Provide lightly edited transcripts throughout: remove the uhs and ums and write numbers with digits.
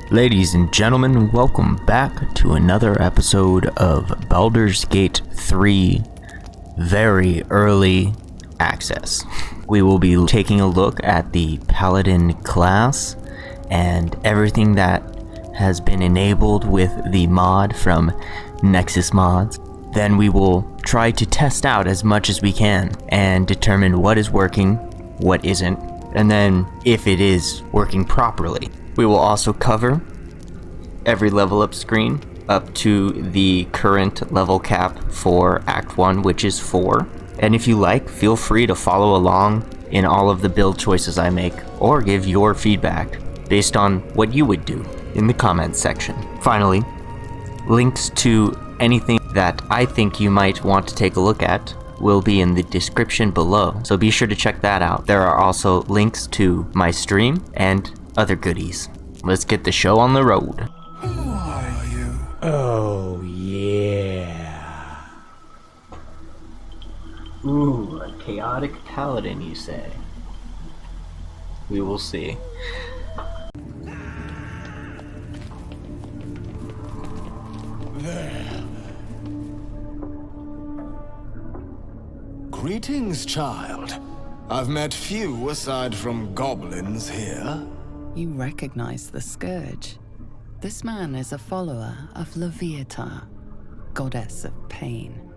Ladies and gentlemen, welcome back to another episode of Baldur's Gate 3 Very Early Access. We will be taking a look at the Paladin class and everything that has been enabled with the mod from Nexus Mods. Then we will try to test out as much as we can and determine what is working, what isn't, and then if it is working properly. We will also cover every level up screen up to the current level cap for Act 1, which is 4. And if you like, feel free to follow along in all of the build choices I make, or give your feedback based on what you would do in the comments section. Finally, links to anything that I think you might want to take a look at will be in the description below, so be sure to check that out. There are also links to my stream and other goodies. Let's get the show on the road. Who are you? Oh, yeah. Ooh, a chaotic paladin, you say? We will see. There. Greetings, child. I've met few aside from goblins here. You recognize the Scourge. This man is a follower of Loviatar, goddess of pain.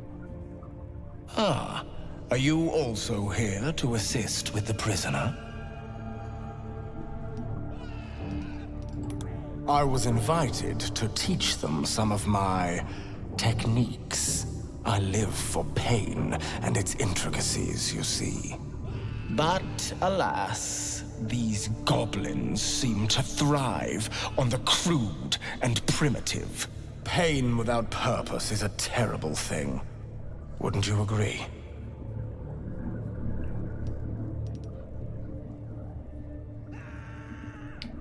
Ah, are you also here to assist with the prisoner? I was invited to teach them some of my techniques. I live for pain and its intricacies, you see. But alas, these goblins seem to thrive on the crude and primitive. Pain without purpose is a terrible thing. Wouldn't you agree?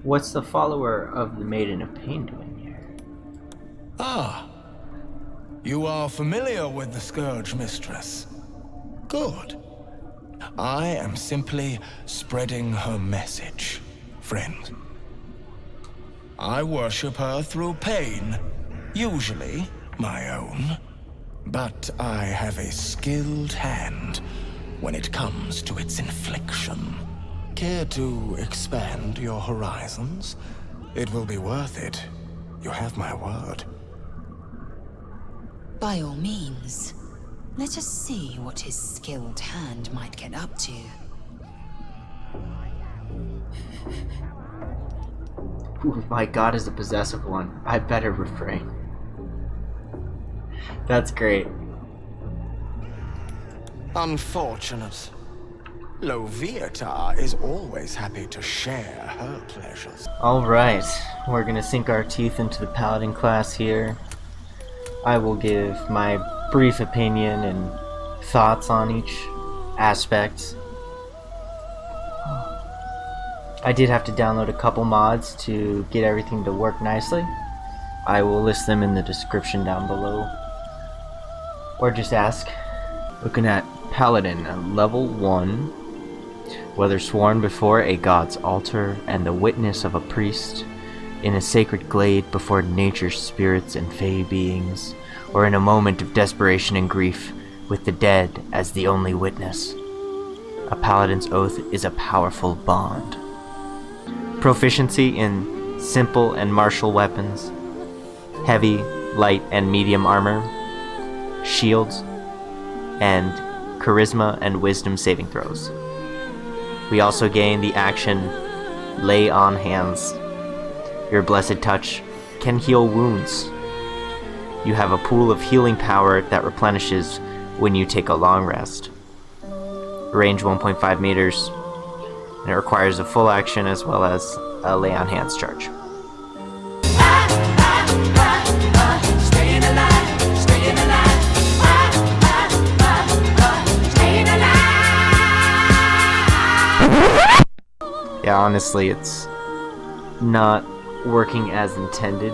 What's the follower of the Maiden of Pain doing here? Ah, you are familiar with the Scourge Mistress. Good. I am simply spreading her message, friend. I worship her through pain, usually my own. But I have a skilled hand when it comes to its infliction. Care to expand your horizons? It will be worth it. You have my word. By all means. Let us see what his skilled hand might get up to. Ooh, my god is a possessive one. I better refrain. That's great. Unfortunate. Loviatar is always happy to share her pleasures. Alright, we're gonna sink our teeth into the Paladin class here. I will give my brief opinion and thoughts on each aspect. I did have to download a couple mods to get everything to work nicely. I will list them in the description down below. Or just ask. Looking at Paladin at level 1. Whether sworn before a god's altar and the witness of a priest, in a sacred glade before nature's spirits and fey beings, or in a moment of desperation and grief, with the dead as the only witness. A paladin's oath is a powerful bond. Proficiency in simple and martial weapons, heavy, light, and medium armor, shields, and charisma and wisdom saving throws. We also gain the action Lay on Hands. Your blessed touch can heal wounds. You have a pool of healing power that replenishes when you take a long rest. Range 1.5 meters, and it requires a full action as well as a Lay on Hands charge. Staying alive, staying alive. Staying alive. Yeah, honestly, it's not working as intended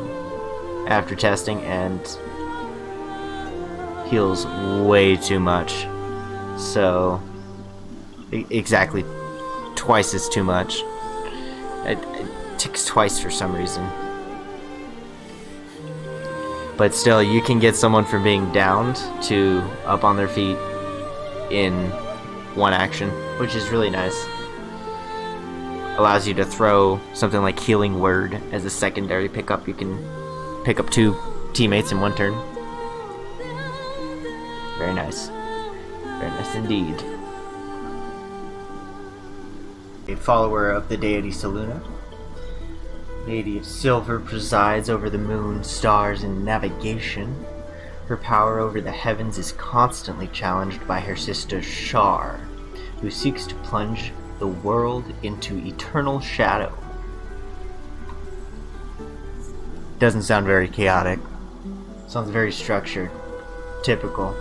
after testing and heals way too much. So, exactly twice as too much. It ticks twice for some reason. But still, you can get someone from being downed to up on their feet in one action, which is really nice. Allows you to throw something like Healing Word as a secondary pickup. You can pick up 2 teammates in one turn. Very nice. Very nice indeed. A follower of the deity Selûne. Deity of Silver presides over the moon, stars, and navigation. Her power over the heavens is constantly challenged by her sister Shar, who seeks to plunge the world into eternal shadow. Doesn't sound very chaotic. Sounds very structured. Typical.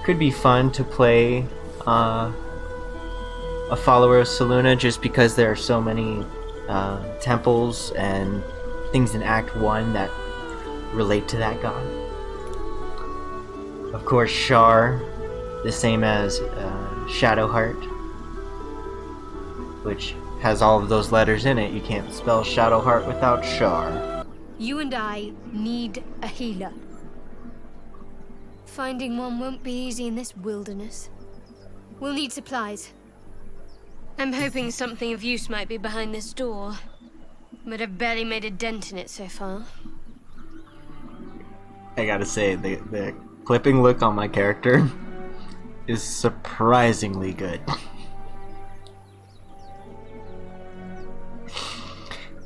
Could be fun to play a follower of Selûne just because there are so many temples and things in Act 1 that relate to that god. Of course, Shar, the same as Shadowheart, which has all of those letters in it. You can't spell Shadowheart without Shar. You and I need a healer. Finding one won't be easy in this wilderness. We'll need supplies. I'm hoping something of use might be behind this door, but I've barely made a dent in it so far. I gotta say, the clipping look on my character is surprisingly good.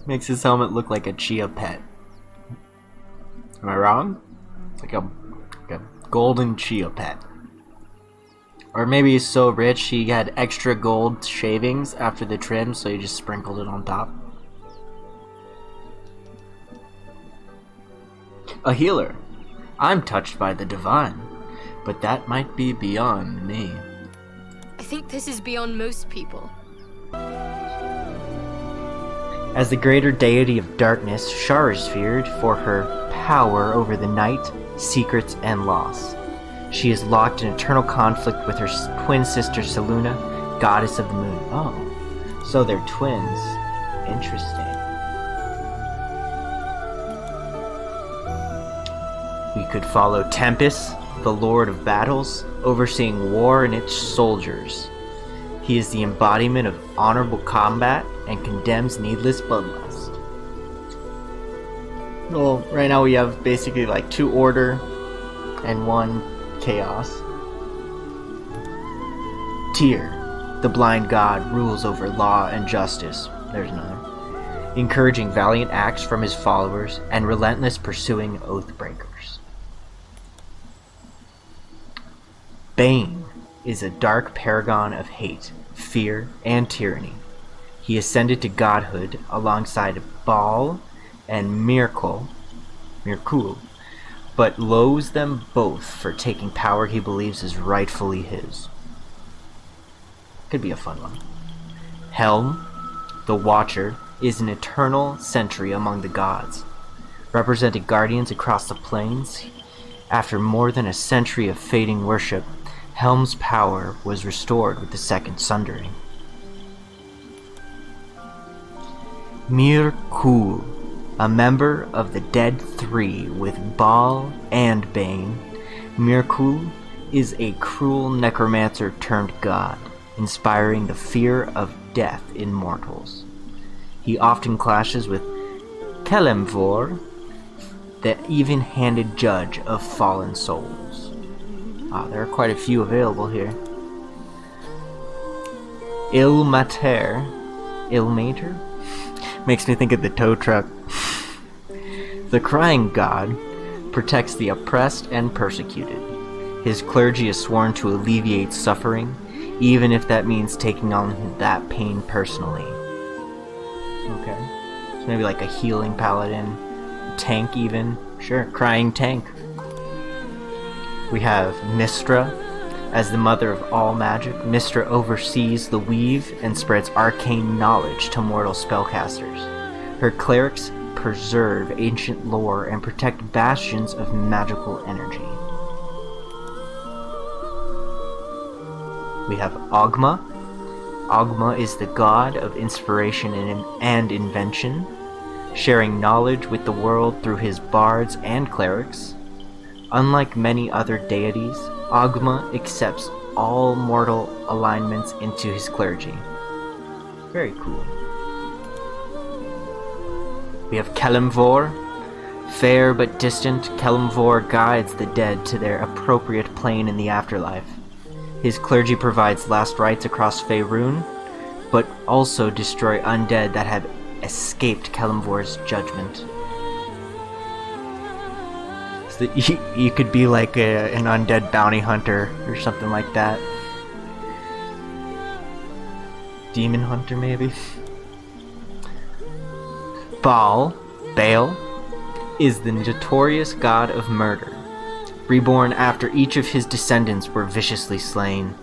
Makes his helmet look like a chia pet. Am I wrong? Like a golden chia pet. Or maybe he's so rich he had extra gold shavings after the trim, so he just sprinkled it on top. A healer. I'm touched by the divine, but that might be beyond me. I think this is beyond most people. As the greater deity of darkness, Shar is feared for her power over the night, secrets, and loss. She is locked in eternal conflict with her twin sister Selûne, goddess of the moon. Oh, so they're twins. Interesting. We could follow Tempest, the Lord of Battles, overseeing war and its soldiers. He is the embodiment of honorable combat and condemns needless bloodlust. Well, right now we have basically like 2 order and 1 chaos. Thier, the blind god, rules over law and justice. There's another. Encouraging valiant acts from his followers and relentless pursuing oathbreakers. Bane is a dark paragon of hate, fear, and tyranny. He ascended to godhood alongside Baal and Mirkul, but loathes them both for taking power he believes is rightfully his. Could be a fun one. Helm, the Watcher, is an eternal sentry among the gods, representing guardians across the plains. After more than a century of fading worship, Helm's power was restored with the Second Sundering. Mirkul, a member of the Dead Three with Baal and Bane, Mirkul is a cruel necromancer turned god, inspiring the fear of death in mortals. He often clashes with Kelemvor, the even-handed judge of fallen souls. There are quite a few available here. Ilmater makes me think of the tow truck. The crying god protects the oppressed and persecuted. His clergy is sworn to alleviate suffering, even if that means taking on that pain personally. Okay. So maybe like a healing paladin, tank even. Sure, crying tank. We have Mystra. As the mother of all magic, Mystra oversees the weave and spreads arcane knowledge to mortal spellcasters. Her clerics preserve ancient lore and protect bastions of magical energy. We have Ogma. Ogma is the god of inspiration and invention. sharing knowledge with the world through his bards and clerics. Unlike many other deities, Ogma accepts all mortal alignments into his clergy. Very cool. We have Kelemvor. Fair but distant, Kelemvor guides the dead to their appropriate plane in the afterlife. His clergy provides last rites across Faerun, but also destroy undead that have escaped Kelemvor's judgment. So you could be like an undead bounty hunter or something like that. Demon hunter, maybe? Baal is the notorious god of murder. Reborn after each of his descendants were viciously slain,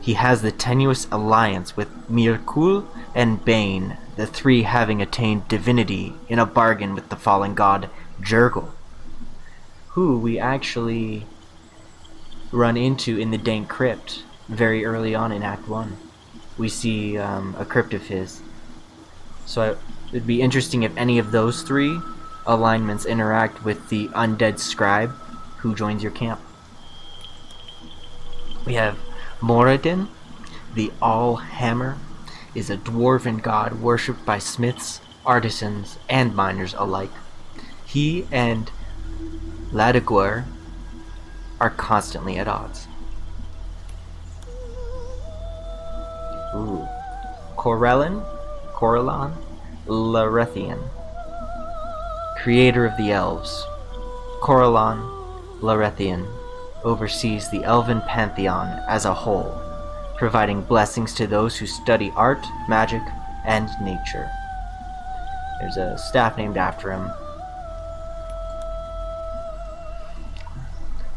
he has the tenuous alliance with Mirkul and Bane, the three having attained divinity in a bargain with the fallen god Jurgle, who we actually run into in the Dank Crypt very early on in Act 1. We see a crypt of his. So it'd be interesting if any of those three alignments interact with the undead scribe who joins your camp. We have Moradin, the All-Hammer, is a dwarven god worshipped by smiths, artisans, and miners alike. He and Ladiguer are constantly at odds. Coralan Larethian, creator of the elves. Coralan Larethian oversees the elven pantheon as a whole, providing blessings to those who study art, magic, and nature. There's a staff named after him.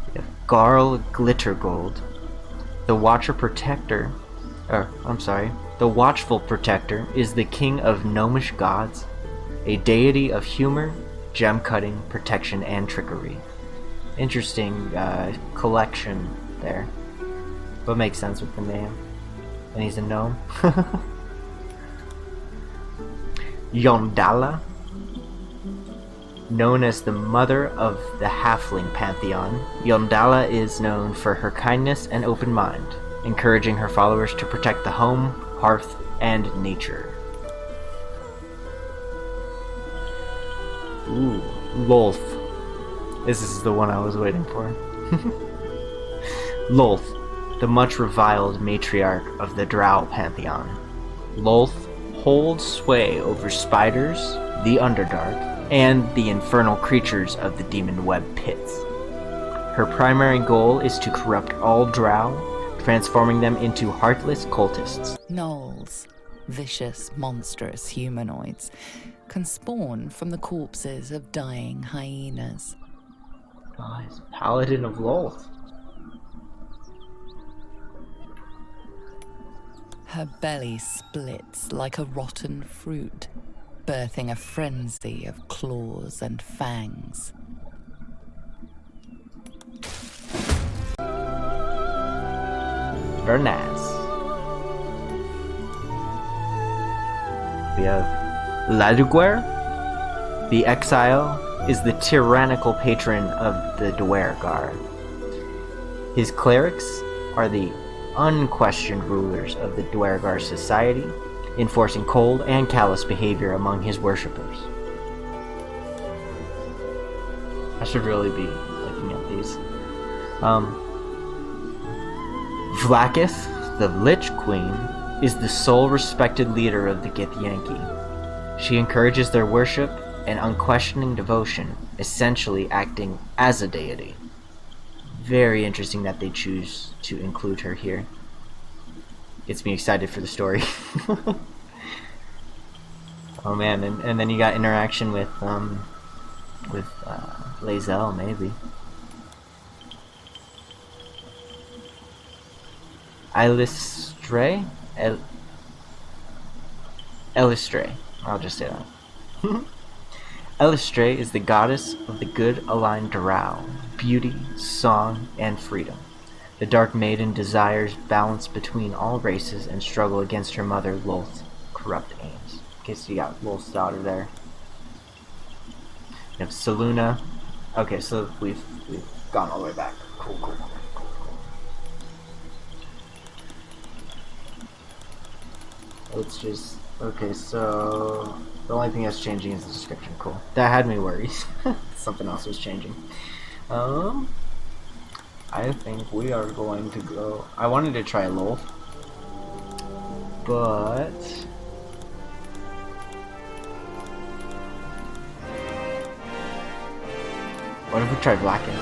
We have Garl Glittergold, the the Watchful Protector is the king of gnomish gods, a deity of humor, gem cutting, protection, and trickery. Interesting collection there, but makes sense with the name. And he's a gnome. Yondala, known as the mother of the halfling pantheon, Yondala is known for her kindness and open mind, encouraging her followers to protect the home, hearth, and nature. Lolth. This is the one I was waiting for. Lolth, the much reviled matriarch of the drow pantheon. Lolth holds sway over spiders, the Underdark, and the infernal creatures of the demon web pits. Her primary goal is to corrupt all drow, transforming them into heartless cultists. Gnolls, vicious, monstrous humanoids, can spawn from the corpses of dying hyenas. Oh, he's Paladin of Lolth. Her belly splits like a rotten fruit, birthing a frenzy of claws and fangs. Vernaz. We have Ladiguer. The Exile is the tyrannical patron of the Duergar. His clerics are the unquestioned rulers of the Duergar society, enforcing cold and callous behavior among his worshippers. I should really be looking at these. Vlakith, the Lich Queen, is the sole respected leader of the Githyanki. She encourages their worship and unquestioning devotion, essentially acting as a deity. Very interesting that they choose to include her here. Gets me excited for the story. Oh man, and then you got interaction with Lae'zel, maybe. Elistre? Elistre. I'll just say that. Elistre is the goddess of the good aligned drow, beauty, song, and freedom. The Dark Maiden desires balance between all races and struggle against her mother Lolth's corrupt aims. In case you got Lolth's daughter there. We have Saluna. Okay, so we've gone all the way back. Cool, cool, cool. Let's just... Okay, so... The only thing that's changing is the description. Cool. That had me worried. Something else was changing. I think we are going to go... I wanted to try Lolth. But... What if we try Blacken?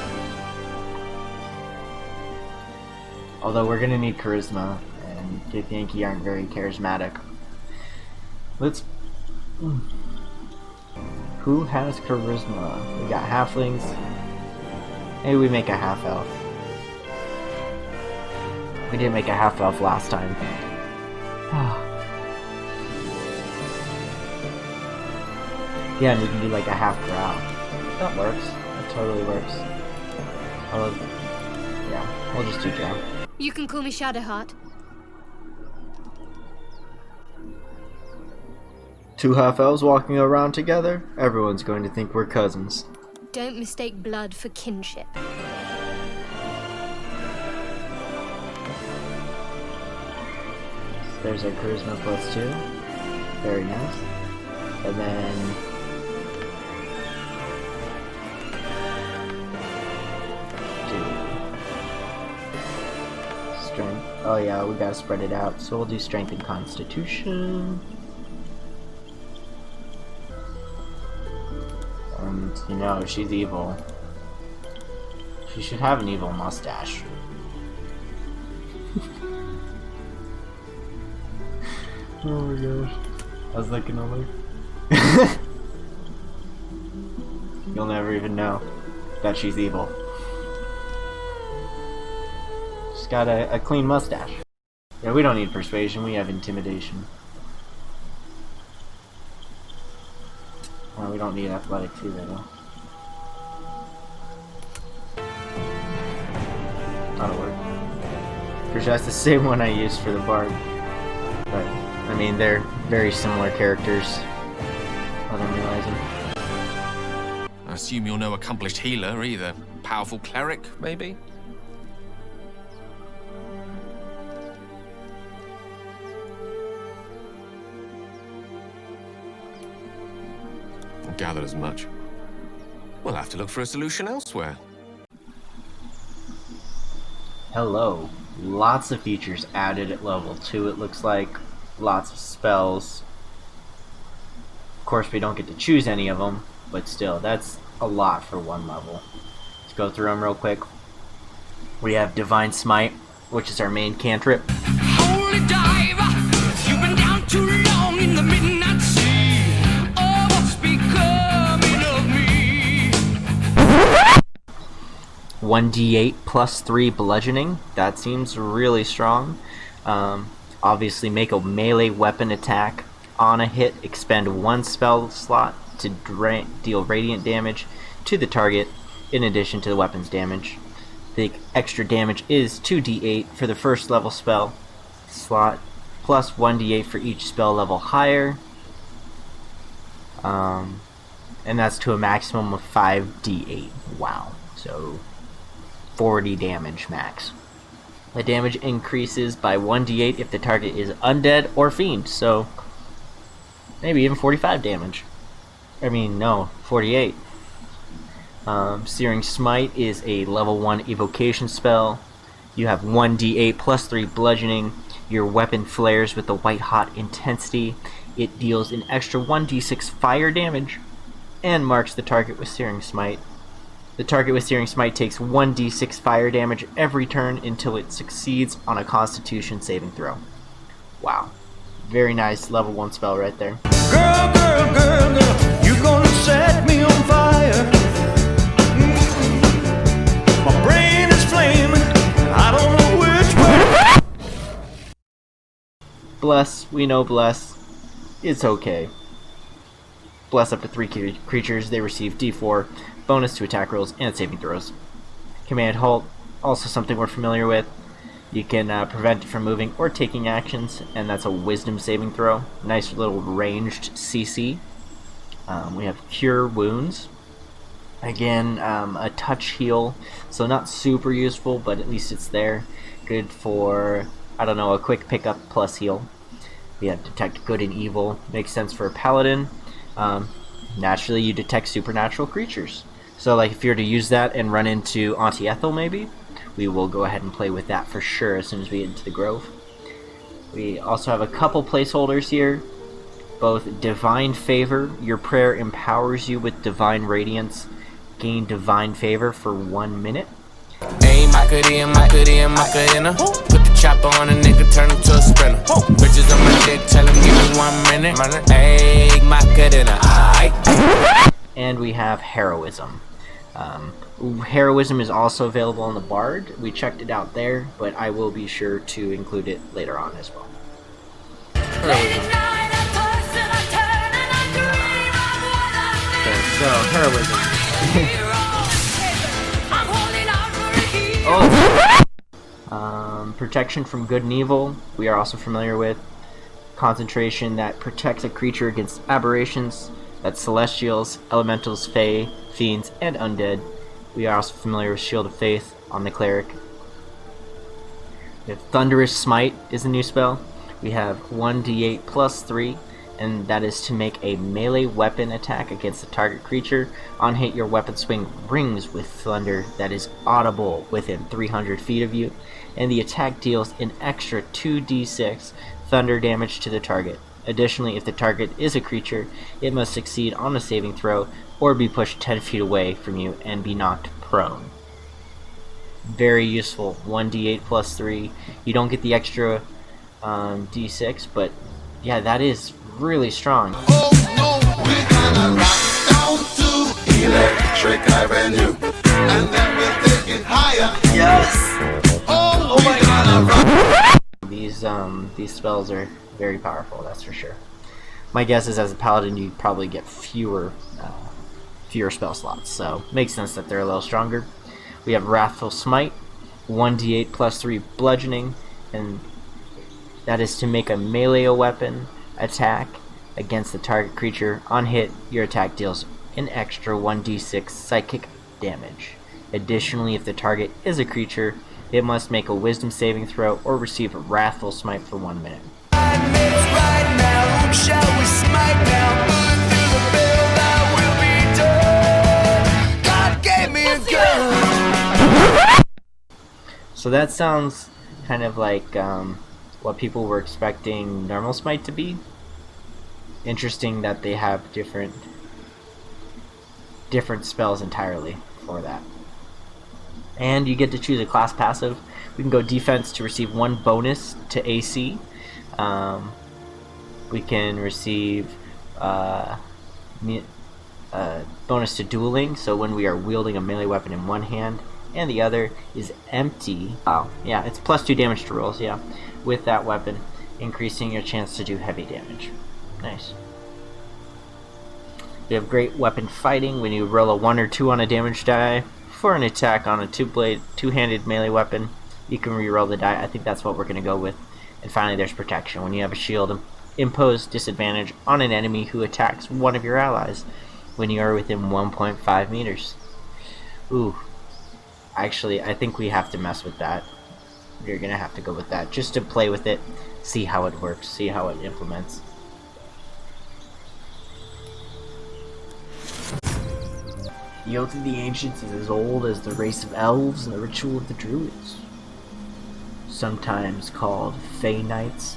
Although we're gonna need charisma, and Githyanki aren't very charismatic. Let's... Who has charisma? We got halflings. Maybe we make a half-elf. We didn't make a half-elf last time. Yeah, and we can do like a half-drow. That works. That totally works. Yeah, we'll just do drow. You can call me Shadowheart. Two half-elves walking around together? Everyone's going to think we're cousins. Don't mistake blood for kinship. There's our charisma +2. Very nice. And then... Strength. Oh yeah, we gotta spread it out. So we'll do strength and constitution. And, you know, she's evil. She should have an evil mustache. Oh my gosh. I was looking over. You'll never even know that she's evil. She's got a clean mustache. Yeah, we don't need persuasion, we have intimidation. Well, we don't need athletics either, though. That'll work. Pretty sure that's the same one I used for the bard. But, I mean, they're very similar characters. What I'm realizing. I assume you're no accomplished healer either. Powerful cleric, maybe? I gathered as much. We'll have to look for a solution elsewhere. Hello. Lots of features added at level 2, it looks like. Lots of spells. Of course, we don't get to choose any of them, but still, that's a lot for one level. Let's go through them real quick. We have Divine Smite, which is our main cantrip. Holy diver, you've been down too long in the midnight sea. Oh, what's becoming of me? 1d8 plus 3 bludgeoning. That seems really strong. Obviously, make a melee weapon attack. On a hit, expend 1 spell slot to deal radiant damage to the target in addition to the weapon's damage. The extra damage is 2d8 for the first level spell slot, plus 1d8 for each spell level higher. And that's to a maximum of 5d8. Wow. So 40 damage max. The damage increases by 1d8 if the target is undead or fiend, so maybe even 45 damage. I mean, no, 48. Searing Smite is a level 1 evocation spell. You have 1d8 plus 3 bludgeoning. Your weapon flares with the white hot intensity. It deals an extra 1d6 fire damage and marks the target with Searing Smite. The target with Searing Smite takes 1d6 fire damage every turn until it succeeds on a Constitution saving throw. Wow. Very nice level 1 spell right there. Girl, girl, girl, girl, you're gonna set me on fire. My brain is flaming, I don't know which way. Bless, we know Bless. It's okay. Bless up to 3 creatures, they receive d4, bonus to attack rolls and saving throws. Command Halt, also something we're familiar with. You can prevent it from moving or taking actions, and that's a Wisdom saving throw. Nice little ranged CC. We have Cure Wounds. Again, a touch heal, so not super useful, but at least it's there. Good for, I don't know, a quick pickup plus heal. We have detect good and evil, makes sense for a paladin. Naturally, you detect supernatural creatures. So like if you're to use that and run into Auntie Ethel maybe, we will go ahead and play with that for sure as soon as we get into the Grove. We also have a couple placeholders here. Both Divine Favor, your prayer empowers you with Divine Radiance. Gain Divine Favor for 1 minute. Hey, Macarena. Put the chopper on a nigga, turn him to a sprinter. Bitches on my dick, tell him give me 1 minute. Hey, Macarena. And we have Heroism. Heroism is also available on the Bard. We checked it out there, but I will be sure to include it later on as well. So, Heroism. Protection from good and evil, we are also familiar with. Concentration that protects a creature against aberrations, that's celestials, elementals, fae, fiends, and undead. We are also familiar with Shield of Faith on the cleric. We have Thunderous Smite is a new spell. We have 1d8 plus 3, and that is to make a melee weapon attack against the target creature. On hit, your weapon swing rings with thunder that is audible within 300 feet of you, and the attack deals an extra 2d6 thunder damage to the target. Additionally, if the target is a creature, it must succeed on a saving throw or be pushed 10 feet away from you and be knocked prone. Very useful. 1d8 plus 3. You don't get the extra d6, but yeah, that is really strong. Oh no, we're gonna rock down to Electric Avenue, and then we'll take it higher. Yes! Oh my god! These spells are very powerful, that's for sure. My guess is as a paladin you probably get fewer spell slots, so makes sense that they're a little stronger. We have Wrathful Smite, 1d8 plus 3 bludgeoning, and that is to make a melee weapon attack against the target creature. On hit, your attack deals an extra 1d6 psychic damage. Additionally, if the target is a creature, it must make a wisdom saving throw or receive a Wrathful Smite for 1 minute. So that sounds kind of like what people were expecting normal smite to be. Interesting that they have different spells entirely for that. And you get to choose a class passive. We can go defense to receive 1 bonus to AC. We can receive bonus to dueling, so when we are wielding a melee weapon in one hand and the other is empty. Oh, yeah, it's plus 2 damage to rolls, yeah, with that weapon, increasing your chance to do heavy damage. Nice. We have great weapon fighting. When you roll a 1 or 2 on a damage die for an attack on a two-handed melee weapon, you can re-roll the die. I think that's what we're going to go with. And finally, there's protection. When you have a shield, impose disadvantage on an enemy who attacks one of your allies when you are within 1.5 meters. Ooh. Actually, I think we have to mess with that. You're going to have to go with that just to play with it, see how it works, see how it implements. The Oath of the Ancients is as old as the race of elves and the ritual of the druids. Sometimes called Fey Knights,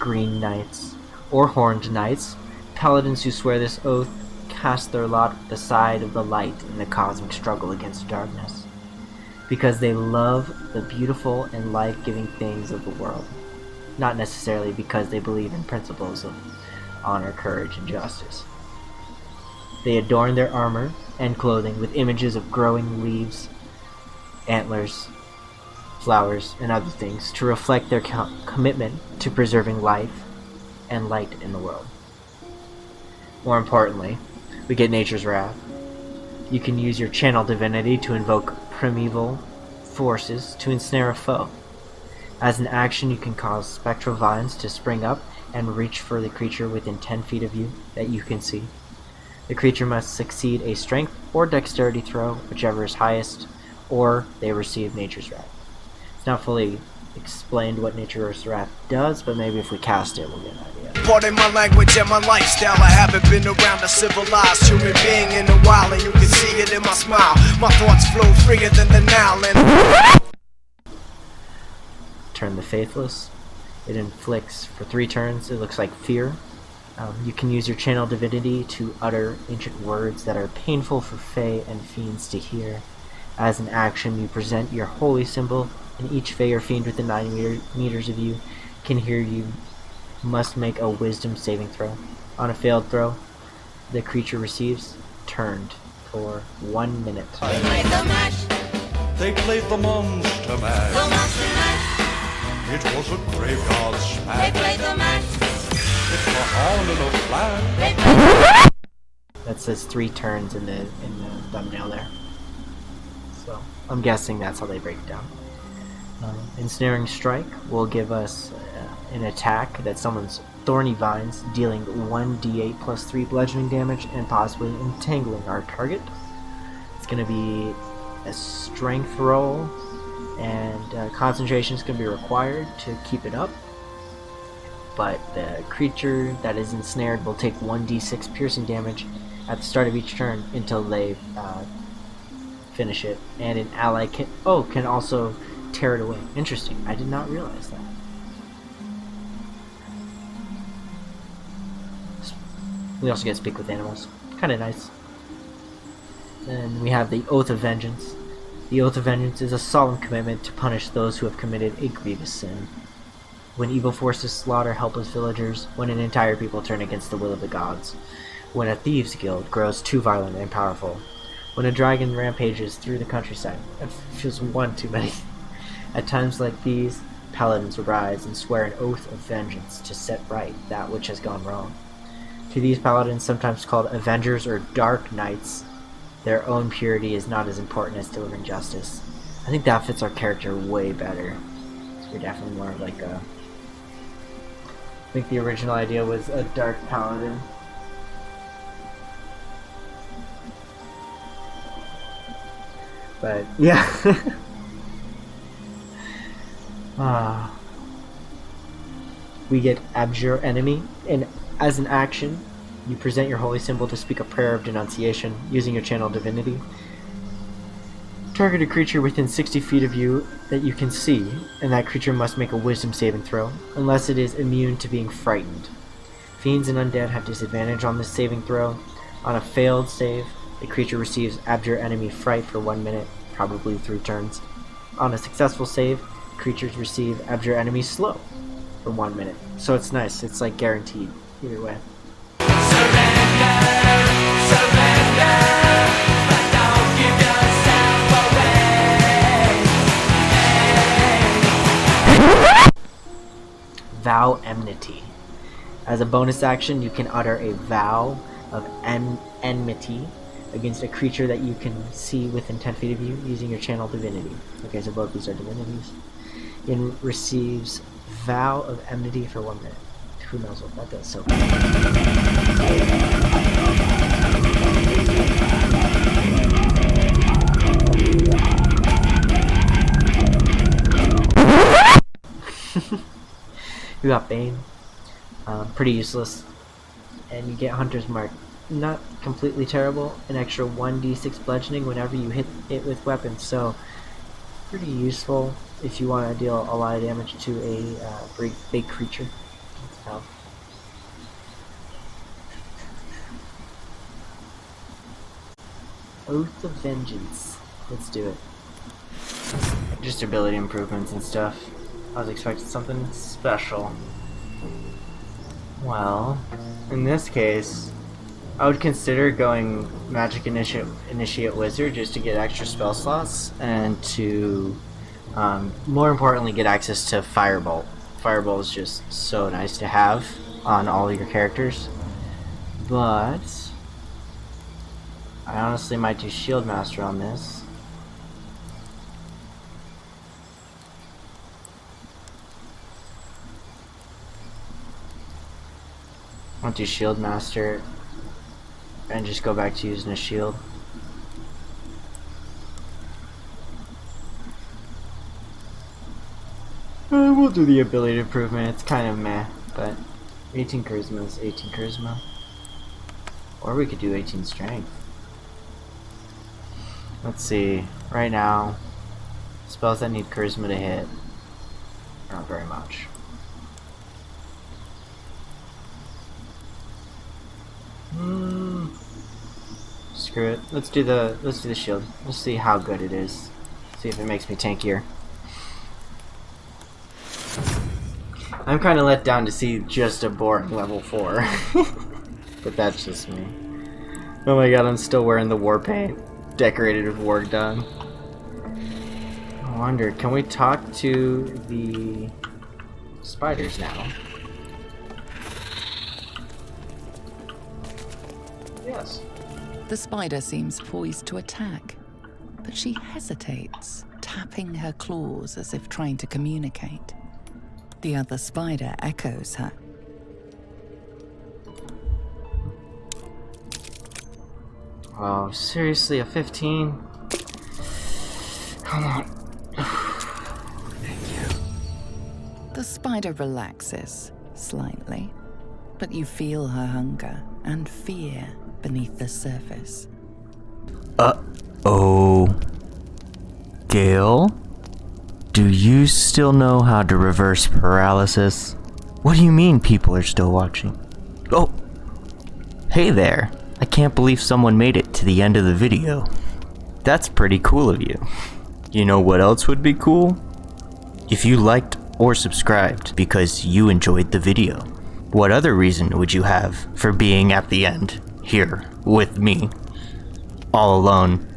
Green Knights, or Horned Knights, paladins who swear this oath cast their lot with the side of the light in the cosmic struggle against darkness, because they love the beautiful and life-giving things of the world, not necessarily because they believe in principles of honor, courage, and justice. They adorn their armor and clothing with images of growing leaves, antlers, flowers, and other things to reflect their commitment to preserving life and light in the world. More importantly, we get Nature's Wrath. You can use your channel divinity to invoke primeval forces to ensnare a foe. As an action, you can cause spectral vines to spring up and reach for the creature within 10 feet of you that you can see. The creature must succeed a strength or dexterity throw, whichever is highest, or they receive Nature's Wrath. It's not fully explained what Nature's Wrath does, but maybe if we cast it, we'll get an idea. Pardon my language and my lifestyle. I haven't been around a civilized human being in a while, and you can see it in my smile. My thoughts flow freer than the Nile. Turn the Faithless. It inflicts for 3 turns. It looks like fear. You can use your channel divinity to utter ancient words that are painful for Fae and fiends to hear. As an action, you present your holy symbol, and each Fae or fiend within 9 meters of you can hear you. Must make a wisdom saving throw. On a failed throw, the creature receives turned for 1 minute. They played the monster mash. It was a graveyard smash. They played the mash. It's a horn and a flash. That says 3 turns in the thumbnail there. So I'm guessing that's how they break it down. Ensnaring Strike will give us an attack that summons Thorny Vines, dealing 1d8 plus 3 bludgeoning damage and possibly entangling our target. It's going to be a strength roll, and concentration is going to be required to keep it up. But the creature that is ensnared will take 1d6 piercing damage at the start of each turn until they finish it, and an ally can also tear it away. Interesting. I did not realize that. We also get to speak with animals. Kind of nice. Then we have the Oath of Vengeance. The Oath of Vengeance is a solemn commitment to punish those who have committed a grievous sin. When evil forces slaughter helpless villagers, when an entire people turn against the will of the gods, when a thieves' guild grows too violent and powerful, when a dragon rampages through the countryside. That feels one too many. At times like these, paladins arise and swear an oath of vengeance to set right that which has gone wrong. To these paladins, sometimes called Avengers or Dark Knights, their own purity is not as important as delivering justice. I think that fits our character way better. We're definitely more like a... I think the original idea was a Dark Paladin. But, yeah. We get Abjure Enemy, and as an action, you present your holy symbol to speak a prayer of denunciation using your channel divinity. Target a creature within 60 feet of you that you can see, and that creature must make a wisdom saving throw, unless it is immune to being frightened. Fiends and undead have disadvantage on this saving throw. On a failed save, the creature receives Abjure Enemy Fright for 1 minute, probably 3 turns. On a successful save, creatures receive Abjure Enemy Slow for 1 minute. So it's nice, it's like guaranteed, either way. Vow Enmity. As a bonus action, you can utter a vow of enmity against a creature that you can see within 10 feet of you using your channel divinity. Okay, so both these are divinities. It receives Vow of Enmity for 1 minute. Who knows what that does, so... You got Bane. Pretty useless. And you get Hunter's Mark. Not completely terrible. An extra 1d6 bludgeoning whenever you hit it with weapons, so pretty useful if you want to deal a lot of damage to a big creature. So. Oath of Vengeance. Let's do it. Just ability improvements and stuff. I was expecting something special. Well, in this case, I would consider going Magic Initiate Wizard just to get extra spell slots and to, more importantly, get access to Firebolt. Firebolt is just so nice to have on all your characters. But I honestly might do Shield Master on this. I'll do Shield Master and just go back to using a shield. We'll do the ability improvement. It's kind of meh, but 18 charisma is 18 charisma. Or we could do 18 strength. Let's see. Right now, spells that need charisma to hit, not very much. Screw it. Let's do the shield. Let's see how good it is. See if it makes me tankier. I'm kind of let down to see just a boring level 4. But that's just me. Oh my god, I'm still wearing the war paint. Decorated with war done. I wonder, can we talk to the spiders now? Yes. The spider seems poised to attack, but she hesitates, tapping her claws as if trying to communicate. The other spider echoes her. Oh, seriously, a 15? Come on. Thank you. The spider relaxes, slightly, but you feel her hunger and fear beneath the surface. Uh-oh. Gale? Do you still know how to reverse paralysis? What do you mean people are still watching? Oh! Hey there! I can't believe someone made it to the end of the video. That's pretty cool of you. You know what else would be cool? If you liked or subscribed because you enjoyed the video. What other reason would you have for being at the end, here, with me, all alone,